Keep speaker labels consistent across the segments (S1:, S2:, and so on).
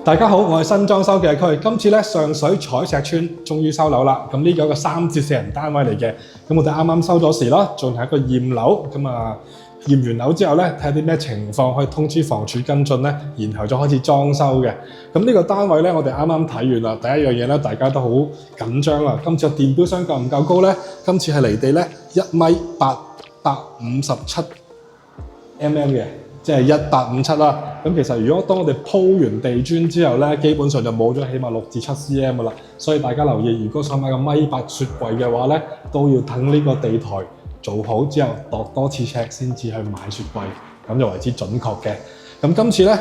S1: 大家好，我係新裝修嘅區。今次咧上水彩石邨終於收樓啦。咁呢個係一個3至4人單位嚟嘅。咁我哋啱啱收咗時啦，進行一個驗樓。咁驗完樓之後咧，睇下啲咩情況可以通知房署跟進咧，然後就開始裝修嘅。咁呢個單位咧，我哋啱啱睇完啦。第一樣嘢咧，大家都好緊張啦。今次個電表箱夠唔夠高咧？今次係離地咧1.857 米嘅。即係1857啦，咁其實如果當我哋鋪完地磚之後咧，基本上就冇咗起碼6至7 cm 噶啦，所以大家留意，如果想買個1.8米雪櫃嘅話咧，都要等呢個地台做好之後度多次尺先至去買雪櫃，咁就為之準確嘅。咁今次咧，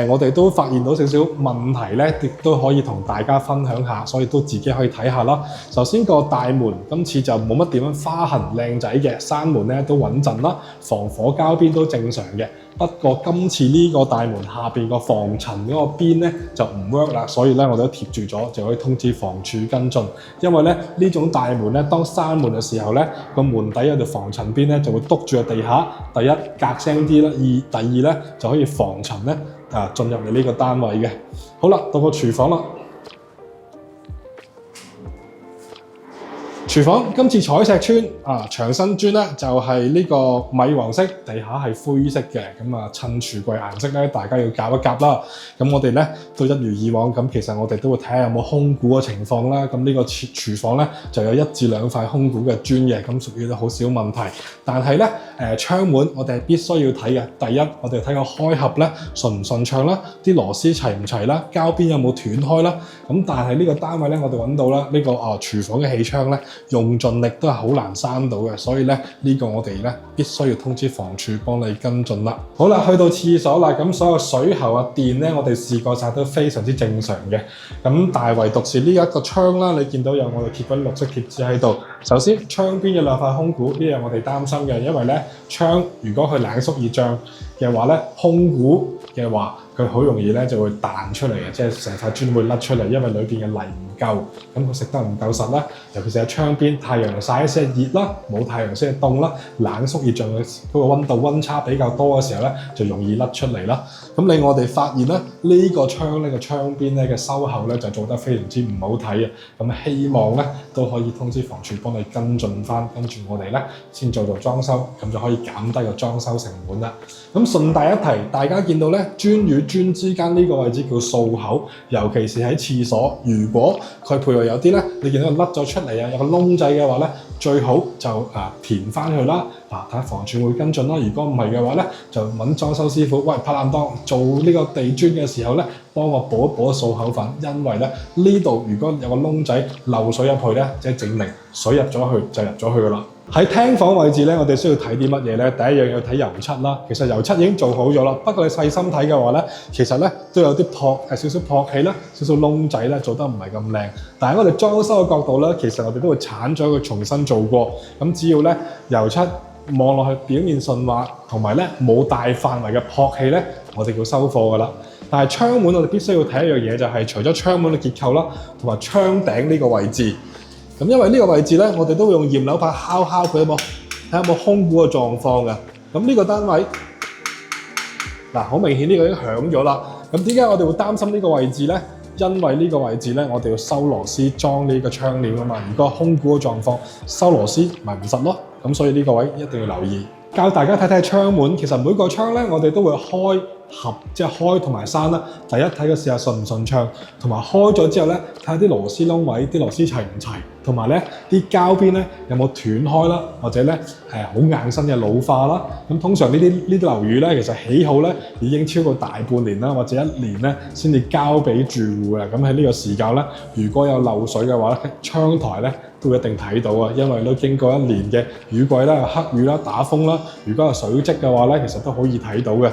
S1: 我哋都發現到少少問題咧，亦都可以同大家分享下，所以都自己可以睇下啦。首先個大門今次就冇乜點樣花痕靚仔嘅，閂門咧都穩陣啦，防火膠邊都正常嘅。不過今次呢個大門下邊個防塵嗰個邊咧就唔 work 啦，所以咧我哋都貼住咗，就可以通知房署跟進。因為咧呢種大門咧，當閂門嘅時候咧，個門底有條防塵邊咧就會篤住個地下，第一隔聲啲啦，第二咧就可以防塵咧進入嚟呢個單位嘅。好啦，到個廚房啦。廚房今次彩石邨牆身磚咧就係呢個米黃色，地下係灰色嘅。咁襯櫥櫃顏色咧，大家要夾一夾啦。咁我哋咧都一如以往，咁其實我哋都會睇下有冇空鼓嘅情況啦。咁呢個廚房咧就有1至2塊空鼓嘅磚嘅，咁屬於都好少問題。但係咧窗門我哋係必須要睇嘅。第一，我哋睇個開合咧順唔順暢啦，啲螺絲齊唔齊啦，膠邊有冇斷開啦。咁但係呢個單位咧，我哋揾到啦，呢個廚房嘅氣窗咧，用盡力都係好難閂到嘅，所以咧呢個我哋咧必須要通知房署幫你跟進啦。好啦，去到廁所啦，咁所有水喉電咧，我哋試過晒都非常之正常嘅。咁但係唯獨是呢一個窗啦，你見到有我哋貼緊綠色貼紙喺度。首先窗邊有2塊空鼓，呢樣我哋擔心嘅，因為咧窗如果佢冷縮熱脹嘅話咧，空鼓嘅話佢好容易咧就會彈出嚟嘅，即係成塊磚會甩出嚟，因為裏邊嘅泥唔夠，咁佢食得唔夠實啦。尤其是喺窗邊，太陽曬先係熱啦，冇太陽先係凍啦，冷縮熱脹嘅嗰個溫差比較多嘅時候咧，就容易甩出嚟啦。咁另外我哋發現咧，呢個窗邊咧嘅收口咧就做得非常之唔好睇嘅。咁希望咧都可以通知房署幫你跟進翻，跟住我哋咧先做裝修，咁就可以減低個裝修成本啦。咁順帶一提，大家見到咧磚與磚之間呢個位置叫掃口，尤其是喺廁所，如果佢譬如有啲咧，你見到佢甩咗出嚟啊，有個窿仔嘅話咧，最好就填翻佢啦。睇下房署會跟進啦。如果唔係嘅話咧，就揾裝修師傅，喂，拍爛當做呢個地磚嘅時候咧，幫我補一補掃口粉，因為咧呢度如果有個窿仔漏水入去咧，即係證明水入咗去就入咗去噶啦。喺廳房位置咧，我哋需要睇啲乜嘢咧？第一樣要睇油漆啦。其實油漆已經做好咗啦，不過你細心睇嘅話咧，其實咧都有啲少少撲起啦，少少窿仔咧，做得唔係咁靚。但係我哋裝修嘅角度咧，其實我哋都會剷咗佢重新做過。咁只要咧油漆望落去表面順滑，同埋咧冇大範圍嘅撲氣咧，我哋叫收貨噶啦。但係窗門我哋必須要睇一樣嘢，就係除咗窗門嘅結構啦，同埋窗頂呢個位置。咁因為呢個位置咧，我哋都會用驗樓拍敲佢，睇下有冇空鼓嘅狀況嘅。咁呢個單位好明顯呢個已經響咗啦。咁點解我哋會擔心呢個位置咧？因為呢個位置咧，我哋要收螺絲裝呢個窗簾啊嘛。如果空鼓嘅狀況，收螺絲咪唔實咯。咁所以呢個位一定要留意。教大家睇睇窗門，其實每個窗咧，我哋都會開合，即係開同埋閂啦。第一睇個試下順唔順暢，同埋開咗之後咧，睇下啲螺絲窿位，啲螺絲齊唔齊，同埋咧啲膠邊咧有冇斷開啦，或者咧好硬身嘅老化啦。咁通常呢啲樓宇咧，其實起好咧已經超過大半年啦，或者1年咧先至交俾住戶嘅。咁喺呢個時間咧，如果有漏水嘅話咧，窗台咧都一定睇到啊，因為都經過1年嘅雨季啦、黑雨啦、打風啦，如果有水漬嘅話咧，其實都好易睇到嘅。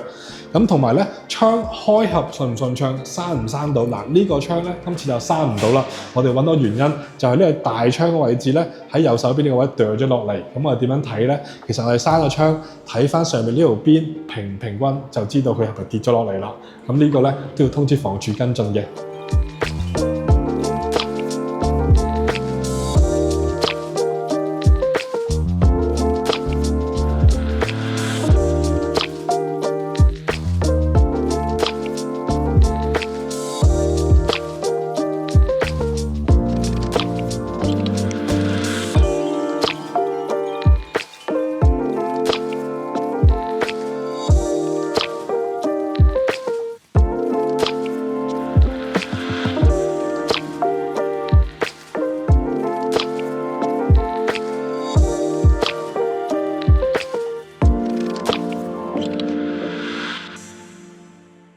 S1: 咁同埋咧，窗開合順唔順暢，閂唔閂到？呢個窗咧，今次就閂唔到啦。我哋揾到原因，就係呢個大窗嘅位置咧，喺右手邊呢個位掉咗落嚟。咁我哋點樣睇咧？其實我哋閂個窗，睇翻上面呢條邊平唔平均，就知道佢係咪跌咗落嚟啦。咁呢個咧都要通知房署跟進嘅。